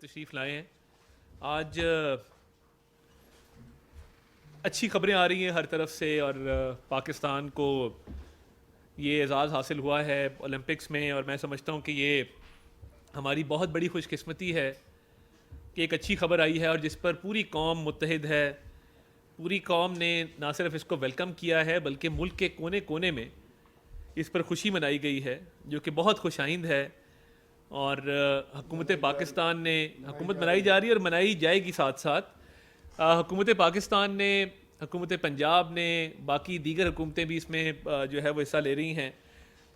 تشریف لائے ہیں. آج اچھی خبریں آ رہی ہیں ہر طرف سے اور پاکستان کو یہ اعزاز حاصل ہوا ہے اولمپکس میں, اور میں سمجھتا ہوں کہ یہ ہماری بہت بڑی خوش قسمتی ہے کہ ایک اچھی خبر آئی ہے اور جس پر پوری قوم متحد ہے. پوری قوم نے نہ صرف اس کو ویلکم کیا ہے بلکہ ملک کے کونے کونے میں اس پر خوشی منائی گئی ہے, جو کہ بہت خوش آئند ہے. اور حکومت پاکستان نے حکومت منائی جا رہی ہے اور منائی جائے گی ساتھ ساتھ. حکومت پاکستان نے, حکومت پنجاب نے, باقی دیگر حکومتیں بھی اس میں جو ہے وہ حصہ لے رہی ہیں.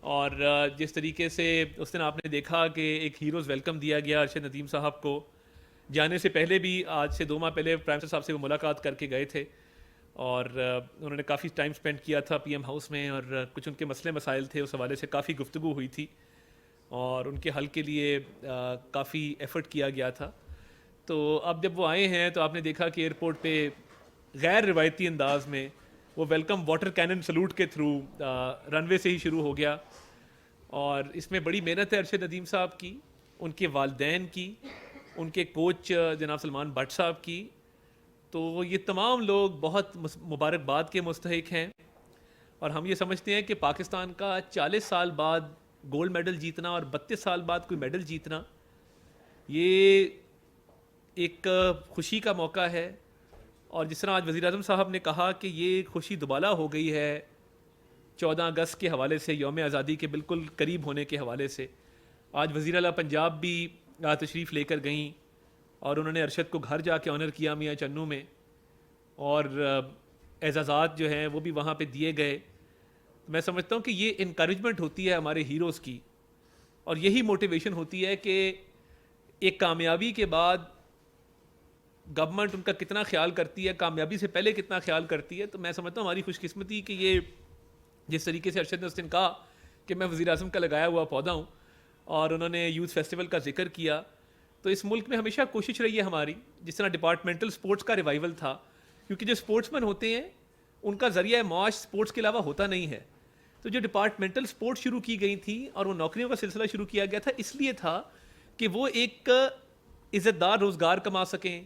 اور جس طریقے سے اس دن آپ نے دیکھا کہ ایک ہیروز ویلکم دیا گیا ارشد ندیم صاحب کو, جانے سے پہلے بھی آج سے 2 ماہ پہلے پرائم منسٹر صاحب سے وہ ملاقات کر کے گئے تھے اور انہوں نے کافی ٹائم سپینڈ کیا تھا پی ایم ہاؤس میں, اور کچھ ان کے مسئلے مسائل تھے, اس حوالے سے کافی گفتگو ہوئی تھی اور ان کے حل کے لیے کافی ایفرٹ کیا گیا تھا. تو اب جب وہ آئے ہیں تو آپ نے دیکھا کہ ایئرپورٹ پہ غیر روایتی انداز میں وہ ویلکم واٹر کینن سلوٹ کے تھرو رن وے سے ہی شروع ہو گیا. اور اس میں بڑی محنت ہے ارشد ندیم صاحب کی, ان کے والدین کی, ان کے کوچ جناب سلمان بٹ صاحب کی. تو یہ تمام لوگ بہت مبارکباد کے مستحق ہیں. اور ہم یہ سمجھتے ہیں کہ پاکستان کا 40 سال بعد گولڈ میڈل جیتنا اور 32 سال بعد کوئی میڈل جیتنا, یہ ایک خوشی کا موقع ہے. اور جس طرح آج وزیر اعظم صاحب نے کہا کہ یہ خوشی دوبالا ہو گئی ہے 14 اگست کے حوالے سے, یوم آزادی کے بالکل قریب ہونے کے حوالے سے. آج وزیر اعلیٰ پنجاب بھی تشریف لے کر گئیں اور انہوں نے ارشد کو گھر جا کے آنر کیا میاں چنو میں, اور اعزازات جو ہیں وہ بھی وہاں پہ دیے گئے. میں سمجھتا ہوں کہ یہ انکریجمنٹ ہوتی ہے ہمارے ہیروز کی, اور یہی موٹیویشن ہوتی ہے کہ ایک کامیابی کے بعد گورنمنٹ ان کا کتنا خیال کرتی ہے, کامیابی سے پہلے کتنا خیال کرتی ہے. تو میں سمجھتا ہوں ہماری خوش قسمتی کہ یہ جس طریقے سے ارشد نے اس دن کہا کہ میں وزیر اعظم کا لگایا ہوا پودا ہوں, اور انہوں نے یوتھ فیسٹیول کا ذکر کیا. تو اس ملک میں ہمیشہ کوشش رہی ہے ہماری, جس طرح ڈپارٹمنٹل سپورٹس کا ریوائول تھا, کیونکہ جو سپورٹس مین ہوتے ہیں ان کا ذریعہ معاش سپورٹس کے علاوہ ہوتا نہیں ہے. تو جو ڈپارٹمنٹل سپورٹ شروع کی گئی تھی اور وہ نوکریوں کا سلسلہ شروع کیا گیا تھا, اس لیے تھا کہ وہ ایک عزت دار روزگار کما سکیں,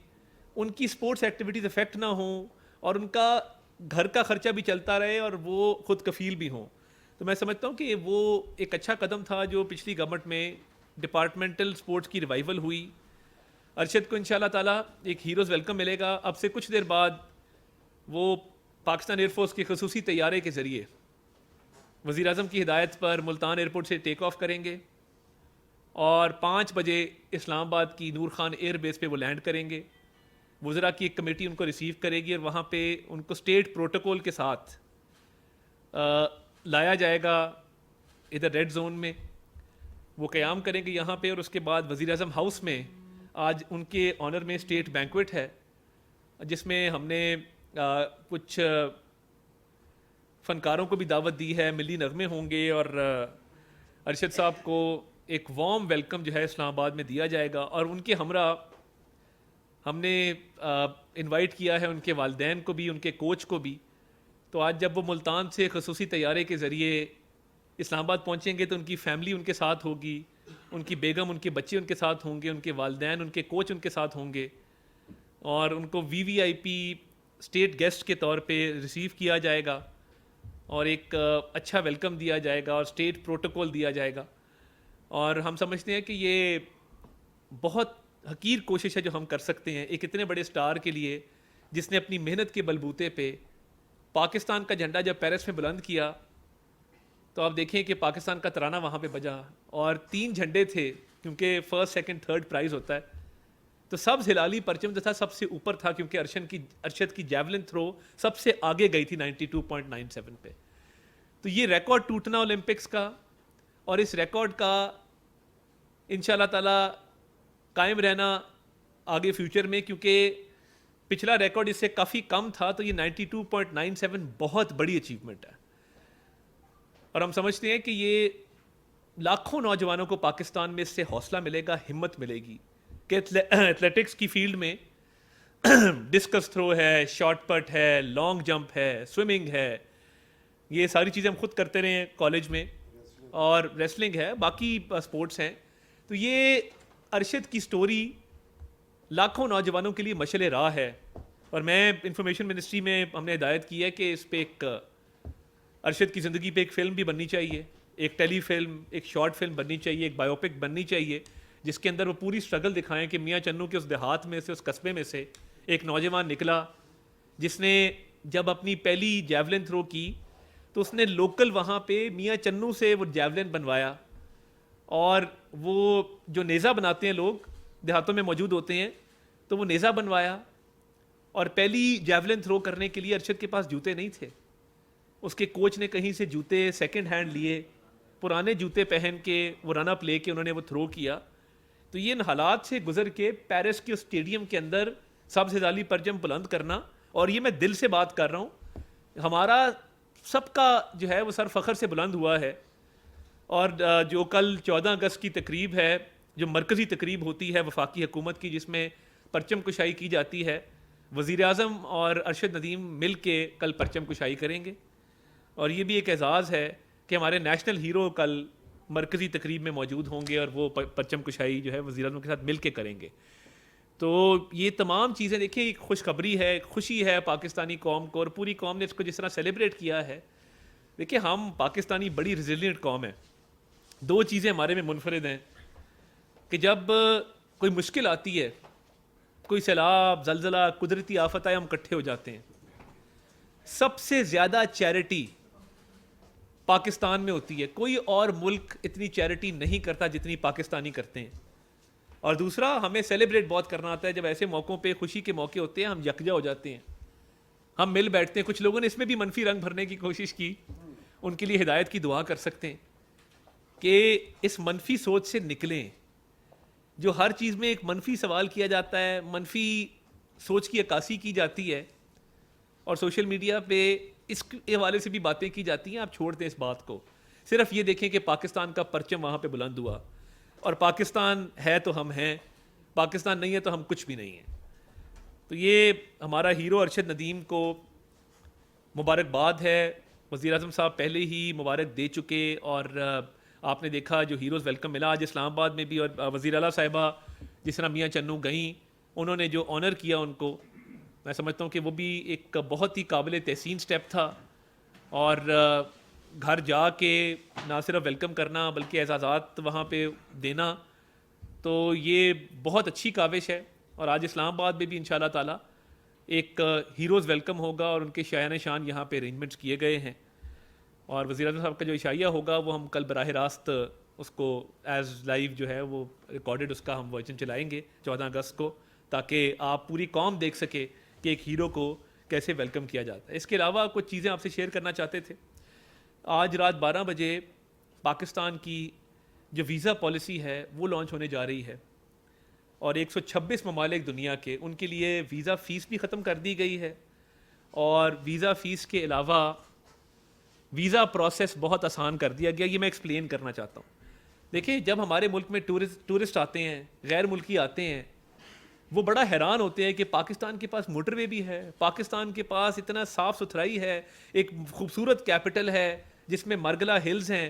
ان کی سپورٹس ایکٹیویٹیز افیکٹ نہ ہوں, اور ان کا گھر کا خرچہ بھی چلتا رہے اور وہ خود کفیل بھی ہوں. تو میں سمجھتا ہوں کہ وہ ایک اچھا قدم تھا جو پچھلی گورنمنٹ میں ڈپارٹمنٹل سپورٹس کی ریوائول ہوئی. ارشد کو انشاءاللہ تعالیٰ ایک ہیروز ویلکم ملے گا. اب سے کچھ دیر بعد وہ پاکستان ایئر فورس کے خصوصی طیارے کے ذریعے وزیر اعظم کی ہدایت پر ملتان ایئرپورٹ سے ٹیک آف کریں گے, اور 5 بجے اسلام آباد کی نور خان ایئر بیس پہ وہ لینڈ کریں گے. وزراء کی ایک کمیٹی ان کو ریسیو کرے گی اور وہاں پہ ان کو اسٹیٹ پروٹوکول کے ساتھ لایا جائے گا ادھر ریڈ زون میں, وہ قیام کریں گے یہاں پہ. اور اس کے بعد وزیر اعظم ہاؤس میں آج ان کے آنر میں اسٹیٹ بینکویٹ ہے, جس میں ہم نے کچھ فنکاروں کو بھی دعوت دی ہے, ملی نغمے ہوں گے, اور ارشد صاحب کو ایک وارم ویلکم جو ہے اسلام آباد میں دیا جائے گا. اور ان کے ہمراہ ہم نے انوائٹ کیا ہے ان کے والدین کو بھی, ان کے کوچ کو بھی. تو آج جب وہ ملتان سے خصوصی طیارے کے ذریعے اسلام آباد پہنچیں گے تو ان کی فیملی ان کے ساتھ ہوگی, ان کی بیگم, ان کے بچے ان کے ساتھ ہوں گے, ان کے والدین, ان کے کوچ ان کے ساتھ ہوں گے, اور ان کو وی وی آئی پی اسٹیٹ گیسٹ کے طور پہ ریسیو کیا جائے گا, اور ایک اچھا ویلکم دیا جائے گا, اور اسٹیٹ پروٹوکول دیا جائے گا. اور ہم سمجھتے ہیں کہ یہ بہت حقیر کوشش ہے جو ہم کر سکتے ہیں ایک اتنے بڑے سٹار کے لیے, جس نے اپنی محنت کے بلبوتے پہ پاکستان کا جھنڈا جب پیرس میں بلند کیا تو آپ دیکھیں کہ پاکستان کا ترانہ وہاں پہ بجا, اور 3 جھنڈے تھے کیونکہ فرسٹ سیکنڈ تھرڈ پرائز ہوتا ہے. تو سب ہلالی پرچم جو تھا سب سے اوپر تھا, کیونکہ ارشد کی جیولن تھرو سب سے آگے گئی تھی 92.97 پہ. تو یہ ریکارڈ ٹوٹنا اولمپکس کا, اور اس ریکارڈ کا انشاءاللہ تعالی قائم رہنا آگے فیوچر میں, کیونکہ پچھلا ریکارڈ اس سے کافی کم تھا. تو یہ 92.97 بہت بڑی اچیومنٹ ہے, اور ہم سمجھتے ہیں کہ یہ لاکھوں نوجوانوں کو پاکستان میں اس سے حوصلہ ملے گا, ہمت ملے گی کہ ایتھلیٹکس کی فیلڈ میں ڈسکس تھرو ہے, شارٹ پٹ ہے, لانگ جمپ ہے, سوئمنگ ہے, یہ ساری چیزیں ہم خود کرتے رہے ہیں کالج میں, اور ریسلنگ ہے, باقی سپورٹس ہیں. تو یہ ارشد کی سٹوری لاکھوں نوجوانوں کے لیے مشعل راہ ہے. اور میں انفارمیشن منسٹری میں ہم نے ہدایت کی ہے کہ اس پہ ایک ارشد کی زندگی پہ ایک فلم بھی بننی چاہیے, ایک ٹیلی فلم, ایک شارٹ فلم بننی چاہیے, ایک بایوپک بننی چاہیے, جس کے اندر وہ پوری اسٹرگل دکھائیں کہ میاں چنو کے اس دیہات میں سے, اس قصبے میں سے ایک نوجوان نکلا جس نے جب اپنی پہلی جیولن تھرو کی تو اس نے لوکل وہاں پہ میاں چنو سے وہ جیولن بنوایا, اور وہ جو نیزہ بناتے ہیں لوگ دیہاتوں میں موجود ہوتے ہیں, تو وہ نیزہ بنوایا. اور پہلی جیولن تھرو کرنے کے لیے ارشد کے پاس جوتے نہیں تھے, اس کے کوچ نے کہیں سے جوتے سیکنڈ ہینڈ لیے, پرانے جوتے پہن کے وہ رن اپ لے کے انہوں نے وہ تھرو کیا. تو یہ ان حالات سے گزر کے پیرس کے اسٹیڈیم کے اندر سبز ہلالی پرچم بلند کرنا, اور یہ میں دل سے بات کر رہا ہوں, ہمارا سب کا جو ہے وہ سر فخر سے بلند ہوا ہے. اور جو کل 14 اگست کی تقریب ہے, جو مرکزی تقریب ہوتی ہے وفاقی حکومت کی, جس میں پرچم کشائی کی جاتی ہے, وزیر اعظم اور ارشد ندیم مل کے کل پرچم کشائی کریں گے. اور یہ بھی ایک اعزاز ہے کہ ہمارے نیشنل ہیرو کل مرکزی تقریب میں موجود ہوں گے, اور وہ پرچم کشائی جو ہے وزیر اعظم کے ساتھ مل کے کریں گے. تو یہ تمام چیزیں دیکھیں, ایک خوشخبری ہے, ایک خوشی ہے پاکستانی قوم کو, اور پوری قوم نے اس کو جس طرح سیلیبریٹ کیا ہے. دیکھیں ہم پاکستانی بڑی ریزیلینٹ قوم ہے. دو چیزیں ہمارے میں منفرد ہیں کہ جب کوئی مشکل آتی ہے, کوئی سیلاب, زلزلہ, قدرتی آفت آئے, ہم اکٹھے ہو جاتے ہیں. سب سے زیادہ چیریٹی پاکستان میں ہوتی ہے, کوئی اور ملک اتنی چیریٹی نہیں کرتا جتنی پاکستانی کرتے ہیں. اور دوسرا, ہمیں سیلیبریٹ بہت کرنا آتا ہے, جب ایسے موقعوں پہ خوشی کے موقع ہوتے ہیں ہم یکجا ہو جاتے ہیں, ہم مل بیٹھتے ہیں. کچھ لوگوں نے اس میں بھی منفی رنگ بھرنے کی کوشش کی, ان کے لیے ہدایت کی دعا کر سکتے ہیں کہ اس منفی سوچ سے نکلیں. جو ہر چیز میں ایک منفی سوال کیا جاتا ہے, منفی سوچ کی عکاسی کی جاتی ہے, اور سوشل میڈیا پہ اس کے حوالے سے بھی باتیں کی جاتی ہیں, آپ چھوڑ دیں اس بات کو. صرف یہ دیکھیں کہ پاکستان کا پرچم وہاں پہ بلند ہوا, اور پاکستان ہے تو ہم ہیں, پاکستان نہیں ہے تو ہم کچھ بھی نہیں ہیں. تو یہ ہمارا ہیرو ارشد ندیم کو مبارکباد ہے. وزیر اعظم صاحب پہلے ہی مبارک دے چکے, اور آپ نے دیکھا جو ہیروز ویلکم ملا آج اسلام آباد میں بھی, اور وزیر اعلیٰ صاحبہ جس طرح میاں چنو گئیں, انہوں نے جو آنر کیا ان کو, میں سمجھتا ہوں کہ وہ بھی ایک بہت ہی قابل تحسین سٹیپ تھا. اور گھر جا کے نہ صرف ویلکم کرنا بلکہ اعزازات وہاں پہ دینا, تو یہ بہت اچھی کاوش ہے. اور آج اسلام آباد میں بھی انشاءاللہ تعالی ایک ہیروز ویلکم ہوگا, اور ان کے شایان شان یہاں پہ ارینجمنٹس کیے گئے ہیں. اور وزیر اعظم صاحب کا جو عشائیہ ہوگا وہ ہم کل براہ راست اس کو ایز لائیو جو ہے وہ ریکارڈڈ اس کا ہم ورژن چلائیں گے 14 اگست کو, تاکہ آپ پوری قوم دیکھ سکے کہ ایک ہیرو کو کیسے ویلکم کیا جاتا ہے. اس کے علاوہ کچھ چیزیں آپ سے شیئر کرنا چاہتے تھے. آج رات 12 بجے پاکستان کی جو ویزا پالیسی ہے وہ لانچ ہونے جا رہی ہے, اور 126 ممالک دنیا کے, ان کے لیے ویزا فیس بھی ختم کر دی گئی ہے. اور ویزا فیس کے علاوہ ویزا پروسیس بہت آسان کر دیا گیا. یہ میں ایکسپلین کرنا چاہتا ہوں. دیکھیں جب ہمارے ملک میں ٹورسٹ آتے ہیں, غیر ملکی آتے ہیں, وہ بڑا حیران ہوتے ہیں کہ پاکستان کے پاس موٹر وے بھی ہے, پاکستان کے پاس اتنا صاف ستھرائی ہے, ایک خوبصورت کیپٹل ہے جس میں مرگلا ہلز ہیں,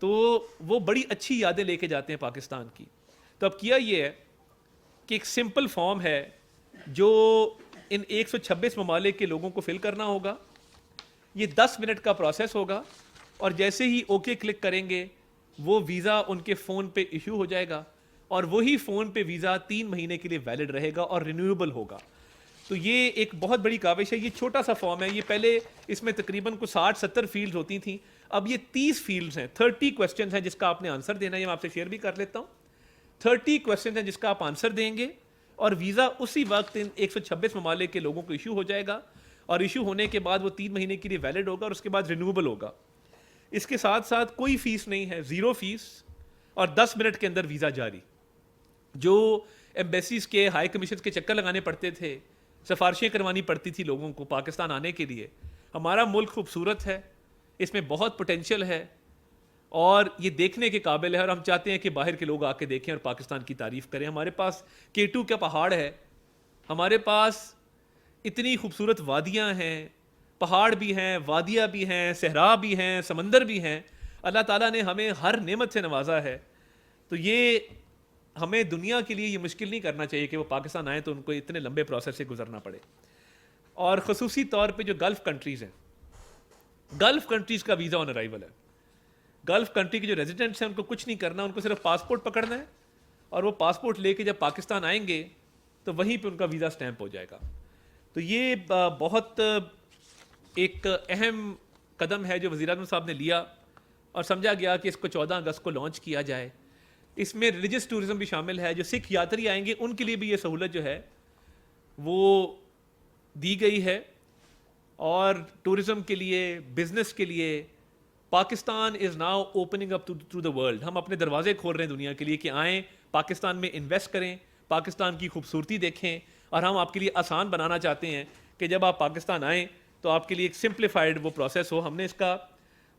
تو وہ بڑی اچھی یادیں لے کے جاتے ہیں پاکستان کی. تو اب کیا یہ ہے کہ ایک سمپل فارم ہے جو ان 126 ممالک کے لوگوں کو فل کرنا ہوگا. یہ 10 منٹ کا پروسیس ہوگا, اور جیسے ہی اوکے کلک کریں گے وہ ویزا ان کے فون پہ ایشو ہو جائے گا, اور وہی فون پہ ویزا 3 مہینے کے لیے ویلڈ رہے گا اور رینیویبل ہوگا. تو یہ ایک بہت بڑی کاوش ہے. یہ چھوٹا سا فارم ہے, یہ پہلے اس میں تقریباً کو 60-70 فیلڈز ہوتی تھیں, اب یہ 30 فیلڈز ہیں, 30 کویسچنز ہیں جس کا آپ نے آنسر دینا ہے. یہ میں آپ سے شیئر بھی کر لیتا ہوں. 30 کویسچنز ہیں جس کا آپ آنسر دیں گے, اور ویزا اسی وقت ان 126 ممالک کے لوگوں کو ایشو ہو جائے گا, اور ایشو ہونے کے بعد وہ 3 مہینے کے لیے ویلڈ ہوگا, اور اس کے بعد رینیویبل ہوگا. اس کے ساتھ ساتھ کوئی فیس نہیں ہے, 0 فیس, اور 10 منٹ کے اندر ویزا جاری. جو ایمبیسیز کے, ہائی کمیشنز کے چکر لگانے پڑتے تھے, سفارشیں کروانی پڑتی تھی لوگوں کو پاکستان آنے کے لیے, ہمارا ملک خوبصورت ہے, اس میں بہت پوٹینشیل ہے, اور یہ دیکھنے کے قابل ہے. اور ہم چاہتے ہیں کہ باہر کے لوگ آ کے دیکھیں اور پاکستان کی تعریف کریں. ہمارے پاس K2 کا پہاڑ ہے, ہمارے پاس اتنی خوبصورت وادیاں ہیں, پہاڑ بھی ہیں, وادیاں بھی ہیں, صحرا بھی ہیں, سمندر بھی ہیں. اللہ تعالیٰ نے ہمیں ہر نعمت سے نوازا ہے. تو یہ ہمیں دنیا کے لیے یہ مشکل نہیں کرنا چاہیے کہ وہ پاکستان آئیں تو ان کو اتنے لمبے پروسیس سے گزرنا پڑے. اور خصوصی طور پہ جو گلف کنٹریز ہیں, گلف کنٹریز کا ویزا آن ارائیول ہے. گلف کنٹری کے جو ریزیڈنٹس ہیں ان کو کچھ نہیں کرنا, ان کو صرف پاسپورٹ پکڑنا ہے, اور وہ پاسپورٹ لے کے جب پاکستان آئیں گے تو وہیں پہ ان کا ویزا اسٹیمپ ہو جائے گا. تو یہ بہت ایک اہم قدم ہے جو وزیر اعظم صاحب نے لیا, اور سمجھا گیا کہ اس کو 14 اگست کو لانچ کیا جائے. اس میں ریلیجس ٹورزم بھی شامل ہے. جو سکھ یاتری آئیں گے ان کے لیے بھی یہ سہولت جو ہے وہ دی گئی ہے, اور ٹورزم کے لیے, بزنس کے لیے Pakistan is now opening up to the world. ہم اپنے دروازے کھول رہے ہیں دنیا کے لیے کہ آئیں پاکستان میں انویسٹ کریں, پاکستان کی خوبصورتی دیکھیں, اور ہم آپ کے لیے آسان بنانا چاہتے ہیں کہ جب آپ پاکستان آئیں تو آپ کے لیے ایک سمپلیفائڈ وہ پروسیس ہو. ہم نے اس کا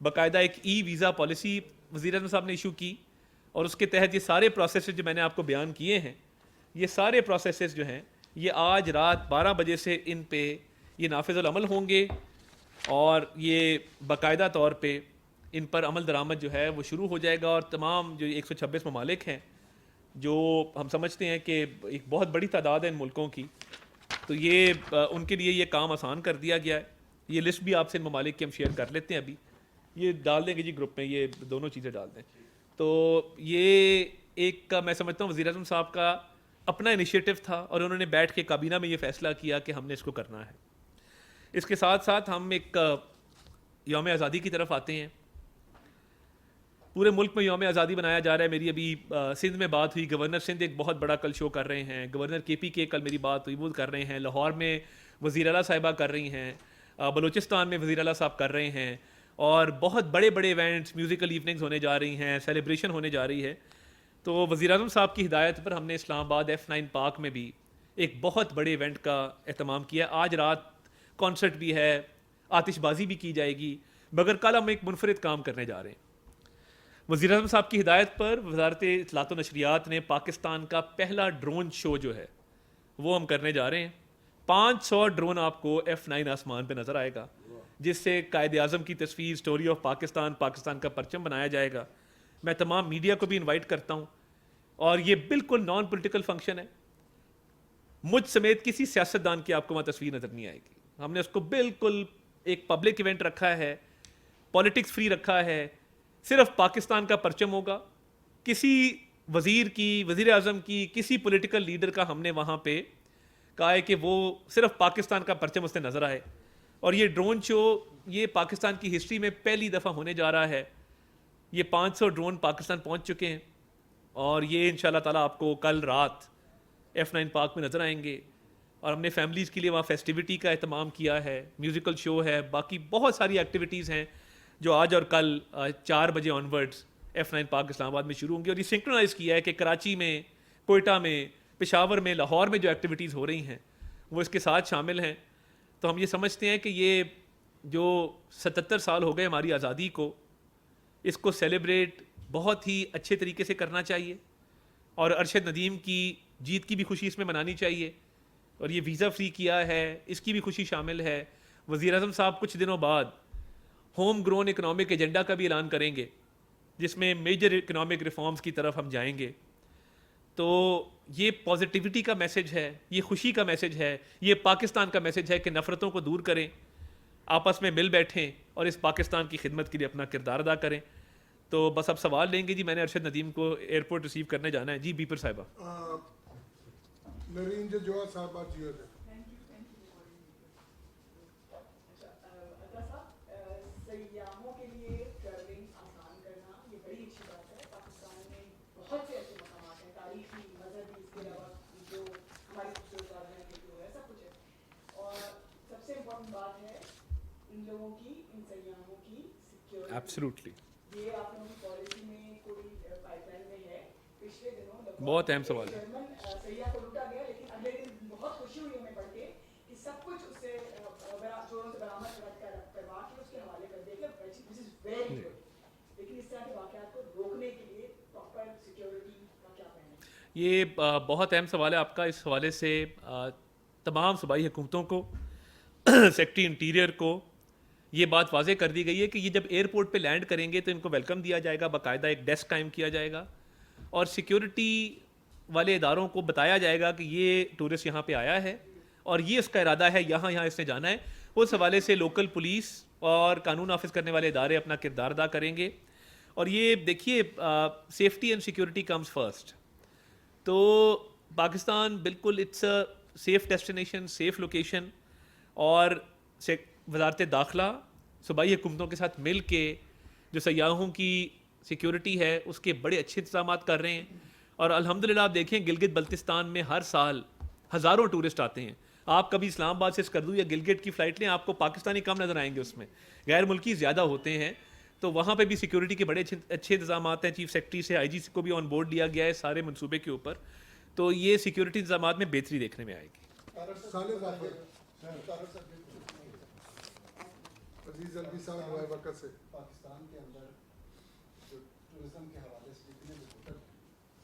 باقاعدہ ایک ای ویزا پالیسی وزیر اعظم صاحب نے ایشو کی, اور اس کے تحت یہ سارے پروسیسز جو میں نے آپ کو بیان کیے ہیں, یہ سارے پروسیسز جو ہیں یہ آج رات 12 بجے سے ان پہ یہ نافذ العمل ہوں گے, اور یہ باقاعدہ طور پہ ان پر عمل درآمد جو ہے وہ شروع ہو جائے گا. اور تمام جو 126 ممالک ہیں جو ہم سمجھتے ہیں کہ ایک بہت بڑی تعداد ہے ان ملکوں کی, تو یہ ان کے لیے یہ کام آسان کر دیا گیا ہے. یہ لسٹ بھی آپ سے ان ممالک کی ہم شیئر کر لیتے ہیں, ابھی یہ ڈال دیں گے جی گروپ میں, یہ دونوں چیزیں ڈال دیں. تو یہ ایک میں سمجھتا ہوں وزیر اعظم صاحب کا اپنا انیشیٹو تھا, اور انہوں نے بیٹھ کے کابینہ میں یہ فیصلہ کیا کہ ہم نے اس کو کرنا ہے. اس کے ساتھ ساتھ ہم ایک یوم آزادی کی طرف آتے ہیں. پورے ملک میں یوم آزادی منایا جا رہا ہے. میری ابھی سندھ میں بات ہوئی, گورنر سندھ ایک بہت بڑا کل شو کر رہے ہیں, گورنر کے پی کے کل میری بات ہوئی وہ کر رہے ہیں, لاہور میں وزیر اعلیٰ صاحبہ کر رہی ہیں, بلوچستان میں وزیر اعلیٰ صاحب کر رہے ہیں, اور بہت بڑے بڑے ایونٹس, میوزیکل ایوننگز ہونے جا رہی ہیں, سیلیبریشن ہونے جا رہی ہے. تو وزیر اعظم صاحب کی ہدایت پر ہم نے اسلام آباد F9 پارک میں بھی ایک بہت بڑے ایونٹ کا اہتمام کیا. آج رات کانسرٹ بھی ہے, آتش بازی بھی کی جائے گی, مگر کل ہم ایک منفرد کام کرنے جا رہے ہیں. وزیر اعظم صاحب کی ہدایت پر وزارت اطلاعات و نشریات نے پاکستان کا پہلا ڈرون شو جو ہے وہ ہم کرنے جا رہے ہیں. 500 ڈرون آپ کو F9 آسمان پہ نظر آئے گا, جس سے قائد اعظم کی تصویر, سٹوری آف پاکستان, پاکستان کا پرچم بنایا جائے گا. میں تمام میڈیا کو بھی انوائٹ کرتا ہوں, اور یہ بالکل نان پولیٹیکل فنکشن ہے. مجھ سمیت کسی سیاستدان کی آپ کو وہاں تصویر نظر نہیں آئے گی. ہم نے اس کو بالکل ایک پبلک ایونٹ رکھا ہے, پالیٹکس فری رکھا ہے. صرف پاکستان کا پرچم ہوگا. کسی وزیر کی, وزیر اعظم کی, کسی پولیٹیکل لیڈر کا ہم نے وہاں پہ کہا ہے کہ وہ صرف پاکستان کا پرچم اس سے نظر آئے. اور یہ ڈرون شو یہ پاکستان کی ہسٹری میں پہلی دفعہ ہونے جا رہا ہے. یہ 500 ڈرون پاکستان پہنچ چکے ہیں, اور یہ انشاءاللہ تعالیٰ آپ کو کل رات F9 پارک میں نظر آئیں گے. اور ہم نے فیملیز کے لیے وہاں فیسٹیوٹی کا اہتمام کیا ہے, میوزیکل شو ہے, باقی بہت ساری ایکٹیویٹیز ہیں جو آج اور کل 4 بجے آنورڈز F9 پارک اسلام آباد میں شروع ہوں گی. اور یہ سنکرونائز کیا ہے کہ کراچی میں, کوئٹہ میں, پشاور میں, لاہور میں جو ایکٹیویٹیز ہو رہی ہیں وہ اس کے ساتھ شامل ہیں. تو ہم یہ سمجھتے ہیں کہ یہ جو 77 سال ہو گئے ہماری آزادی کو, اس کو سیلیبریٹ بہت ہی اچھے طریقے سے کرنا چاہیے, اور ارشد ندیم کی جیت کی بھی خوشی اس میں منانی چاہیے. اور یہ ویزا فری کیا ہے, اس کی بھی خوشی شامل ہے. وزیر اعظم صاحب کچھ دنوں بعد ہوم گرون اکنامک ایجنڈا کا بھی اعلان کریں گے, جس میں میجر اکنامک ریفارمز کی طرف ہم جائیں گے. تو یہ پازیٹیوٹی کا میسج ہے, یہ خوشی کا میسج ہے, یہ پاکستان کا میسج ہے کہ نفرتوں کو دور کریں, آپس میں مل بیٹھیں, اور اس پاکستان کی خدمت کے لیے اپنا کردار ادا کریں. تو بس اب سوال لیں گے جی. میں نے ارشد ندیم کو ایئرپورٹ ریسیو کرنے جانا ہے. جی بیپر صاحبہ. نرین جوہر صاحبہ جی سیاحوں کے لیے ٹریولنگ آسان کرنا یہ بڑی اچھی بات ہے. پاکستان میں بہت سے ایسے مقامات ہیں, تاریخی, مذہبی, اس کے علاوہ جو ہماری خوبصورت جو ہے سب کچھ ہے. اور سب سے امپورٹنٹ بات ہے ان لوگوں کی, ان سیاحوں کی سیکیورٹی. ایبسلیوٹلی. یہ آپ لوگوں کی پالیسی میں کوئی پائپ لائن میں ہے؟ پچھلے دنوں بہت اہم سوال ہے. جرمن سیاح کو لوٹا گیا, لیکن اگلے دن بہت خوشی ہوئی ہمیں پڑھ کے کہ سب کچھ اس سے چوروں سے برآمد کروا کے اس کے حوالے کر دیا گیا. دس از ویری گڈ. لیکن اس طرح کے واقعات کو روکنے کے لیے پراپر سیکیورٹی کا کیا پلان ہے؟ یہ بہت اہم سوال ہے آپ کا. اس حوالے سے تمام صوبائی حکومتوں کو, سیکٹری انٹیریئر کو یہ بات واضح کر دی گئی ہے کہ یہ جب ایئرپورٹ پہ لینڈ کریں گے تو ان کو ویلکم دیا جائے گا, باقاعدہ ایک ڈیسک قائم کیا جائے گا, اور سیکیورٹی والے اداروں کو بتایا جائے گا کہ یہ ٹورسٹ یہاں پہ آیا ہے اور یہ اس کا ارادہ ہے، یہاں اس نے جانا ہے. اس حوالے سے لوکل پولیس اور قانون نافذ کرنے والے ادارے اپنا کردار ادا کریں گے. اور یہ دیکھیے safety and security comes first. تو پاکستان بالکل it's a safe destination, safe location, اور وزارت داخلہ صوبائی حکومتوں کے ساتھ مل کے جو سیاحوں کی سیکیورٹی ہے اس کے بڑے اچھے انتظامات کر رہے ہیں. اور الحمدللہ آپ دیکھیں گلگت بلتستان میں ہر سال ہزاروں ٹورسٹ آتے ہیں. آپ کبھی اسلام آباد سے اسکردو یا گلگت کی فلائٹ لیں، آپ کو پاکستانی کم نظر آئیں گے، اس میں غیر ملکی زیادہ ہوتے ہیں. تو وہاں پہ بھی سیکیورٹی کے بڑے اچھے انتظامات ہیں. چیف سیکرٹری سے آئی جی کو بھی آن بورڈ لیا گیا ہے سارے منصوبے کے اوپر. تو یہ سیکیورٹی انتظامات میں بہتری دیکھنے میں آئے گی. پاکستان کے اندر جو ٹورزم کے حوالے سے جتنے بھی ہوٹل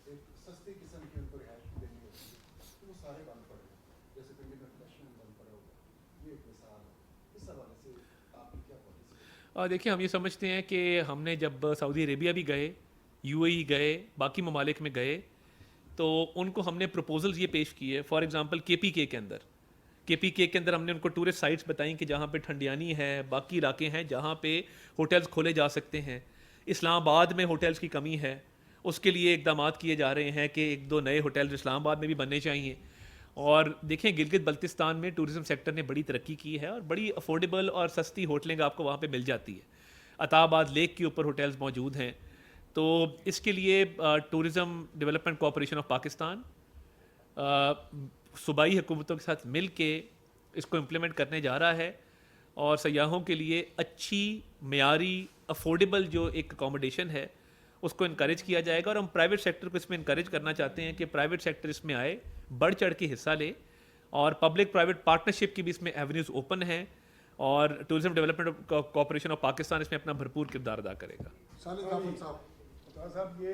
ایک سستی قسم کی ان کو رہائش دینی ہوتی ہے، وہ سارے بند پڑے ہیں. جیسے دلی میں فلیشمنٹ بند پڑا ہوگا، یہ ایک مثال ہے. اس حوالے سے آپ کی کیا پالیسی؟ دیکھیں ہم یہ سمجھتے ہیں کہ ہم نے جب سعودی عربیہ بھی گئے، یو اے ای گئے، باقی ممالک میں گئے، تو ان کو ہم نے پروپوزلز یہ پیش کیے. فار ایگزامپل کے پی کے اندر ہم نے ان کو ٹورسٹ سائٹس بتائیں کہ جہاں پہ ٹھنڈیانی ہے، باقی علاقے ہیں جہاں پہ ہوٹلز کھولے جا سکتے ہیں. اسلام آباد میں ہوٹلز کی کمی ہے، اس کے لیے اقدامات کیے جا رہے ہیں کہ 1-2 نئے ہوٹلز اسلام آباد میں بھی بننے چاہیے. اور دیکھیں گلگت بلتستان میں ٹورزم سیکٹر نے بڑی ترقی کی ہے اور بڑی افورڈیبل اور سستی ہوٹلنگ آپ کو وہاں پہ مل جاتی ہے. عطا آباد لیک کے اوپر ہوٹلز موجود ہیں. تو اس کے لیے tourism development cooperation of Pakistan صوبائی حکومتوں کے ساتھ مل کے اس کو امپلیمنٹ کرنے جا رہا ہے. اور سیاحوں کے لیے اچھی معیاری افورڈیبل جو ایک اکوموڈیشن ہے اس کو انکریج کیا جائے گا. اور ہم پرائیویٹ سیکٹر کو اس میں انکریج کرنا چاہتے ہیں کہ پرائیویٹ سیکٹر اس میں آئے، بڑھ چڑھ کے حصہ لے، اور پبلک پرائیویٹ پارٹنرشپ کی بھی اس میں ایونیوز اوپن ہیں. اور tourism development cooperation of Pakistan اس میں اپنا بھرپور کردار ادا کرے گا. صاحب یہ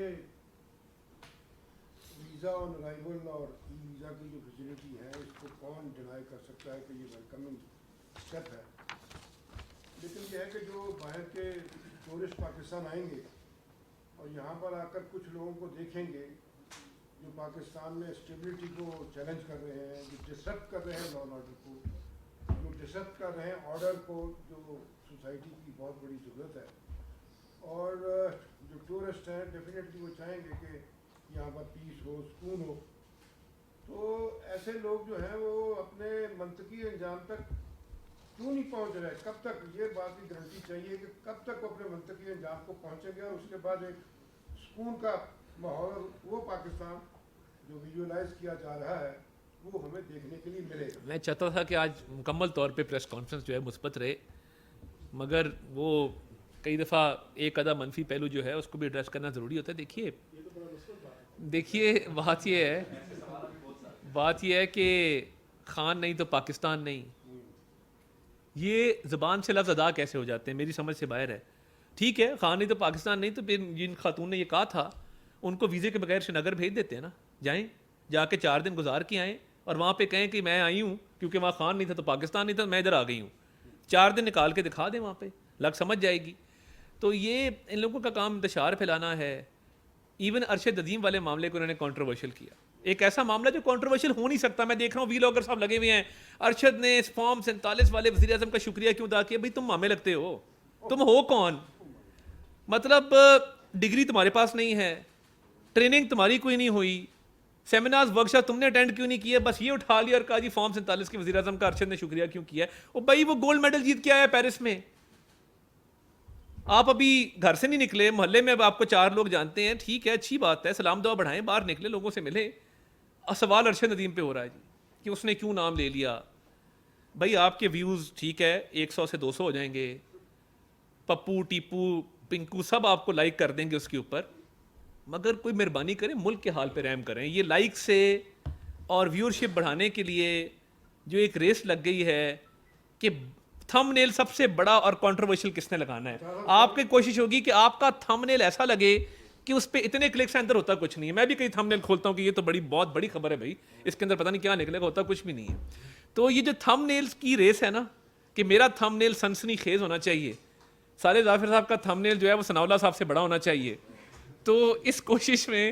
ویزا آن ارائیول اور ای ویزا کی جو فیسلٹی ہے اس کو کون ڈینائی کر سکتا ہے کہ یہ ویلکمنگ اسٹیپ ہے. لیکن یہ ہے کہ جو باہر کے ٹورسٹ پاکستان آئیں گے اور یہاں پر آ کر کچھ لوگوں کو دیکھیں گے جو پاکستان میں اسٹیبلٹی کو چیلنج کر رہے ہیں، جو ڈسرپٹ کر رہے ہیں لا اینڈ آرڈر کو، جو ڈسرپٹ کر رہے ہیں آرڈر کو جو سوسائٹی کی بہت بڑی ضرورت ہے. اور جو ٹورسٹ ہیں ڈیفینیٹلی وہ چاہیں گے کہ یہاں پر پیس ہو، سکون ہو. تو ایسے لوگ جو ہیں وہ اپنے منطقی انجام تک کیوں نہیں پہنچ رہے؟ کب تک یہ بات کی گارنٹی چاہیے کہ کب تک وہ اپنے منطقی انجام کو پہنچیں گے اور اس کے بعد ایک سکون کا ماحول وہ پاکستان جو ویژولائز کیا جا رہا ہے وہ ہمیں دیکھنے کے لیے ملے گا. میں چاہتا تھا کہ آج مکمل طور پہ پریس کانفرنس جو ہے مثبت رہے، مگر وہ کئی دفعہ ایک آدھا منفی پہلو جو ہے اس کو بھی ایڈریس کرنا ضروری ہوتا ہے. دیکھیے بات یہ ہے کہ خان نہیں تو پاکستان نہیں، یہ زبان سے لفظ ادا کیسے ہو جاتے ہیں میری سمجھ سے باہر ہے. ٹھیک ہے خان نہیں تو پاکستان نہیں، تو پھر جن خاتون نے یہ کہا تھا ان کو ویزے کے بغیر شری نگر بھیج دیتے ہیں نا، جائیں جا کے 4 دن گزار کے آئیں اور وہاں پہ کہیں کہ میں آئی ہوں کیونکہ وہاں خان نہیں تھا تو پاکستان نہیں تھا، میں ادھر آ گئی ہوں. 4 دن نکال کے دکھا دیں وہاں پہ، لگ سمجھ جائے گی. تو یہ ان لوگوں کا کام انتشار پھیلانا ہے. ایون ارشد عظیم والے معاملے کو انہوں نے کنٹروورشل کیا، ایک ایسا معاملہ جو کنٹروورشل ہو نہیں سکتا. میں دیکھ رہا ہوں وی لاگر صاحب لگے ہوئے ہیں، ارشد نے اس فارم 47 والے وزیر اعظم کا شکریہ کیوں ادا کیا؟ بھائی تم مامے لگتے ہو، تم ہو کون؟ مطلب ڈگری تمہارے پاس نہیں ہے، ٹریننگ تمہاری کوئی نہیں ہوئی، سیمینارز ورکشاپ تم نے اٹینڈ کیوں نہیں کیا، بس یہ اٹھا لیا اور کہا جی فارم 47 کے وزیر اعظم کا ارشد نے شکریہ کیوں کیا. او بھائی وہ گولڈ میڈل جیت کے آیا پیرس میں، آپ ابھی گھر سے نہیں نکلے، محلے میں اب آپ کو 4 لوگ جانتے ہیں، ٹھیک ہے اچھی بات ہے، سلام دعا بڑھائیں، باہر نکلے لوگوں سے ملے. سوال ارشد ندیم پہ ہو رہا ہے جی کہ اس نے کیوں نام لے لیا. بھائی آپ کے ویوز ٹھیک ہے 100 سے 200 ہو جائیں گے، پپو ٹیپو پنکو سب آپ کو لائک کر دیں گے اس کے اوپر، مگر کوئی مہربانی کریں ملک کے حال پہ رحم کریں. یہ لائک سے اور ویورشپ بڑھانے کے لیے جو ایک ریس لگ گئی ہے کہ تھم نیل سب سے بڑا اور کنٹروورشل کس نے لگانا ہے، آپ کی کوشش ہوگی کہ آپ کا تھم نیل ایسا لگے کہ اس پہ اتنے کلکس اندر ہوتا کچھ نہیں ہے. میں بھی کئی تھم نیل کھولتا ہوں کہ یہ تو بہت بڑی خبر ہے بھائی، اس کے اندر پتہ نہیں کیا نکلے گا، ہوتا کچھ بھی نہیں ہے. تو یہ جو تھم نیلز کی ریس ہے نا کہ میرا تھم نیل سنسنی خیز ہونا چاہیے، صالح ظافر صاحب کا تھم نیل جو ہے وہ ثناء اللہ صاحب سے بڑا ہونا چاہیے. تو اس کوشش میں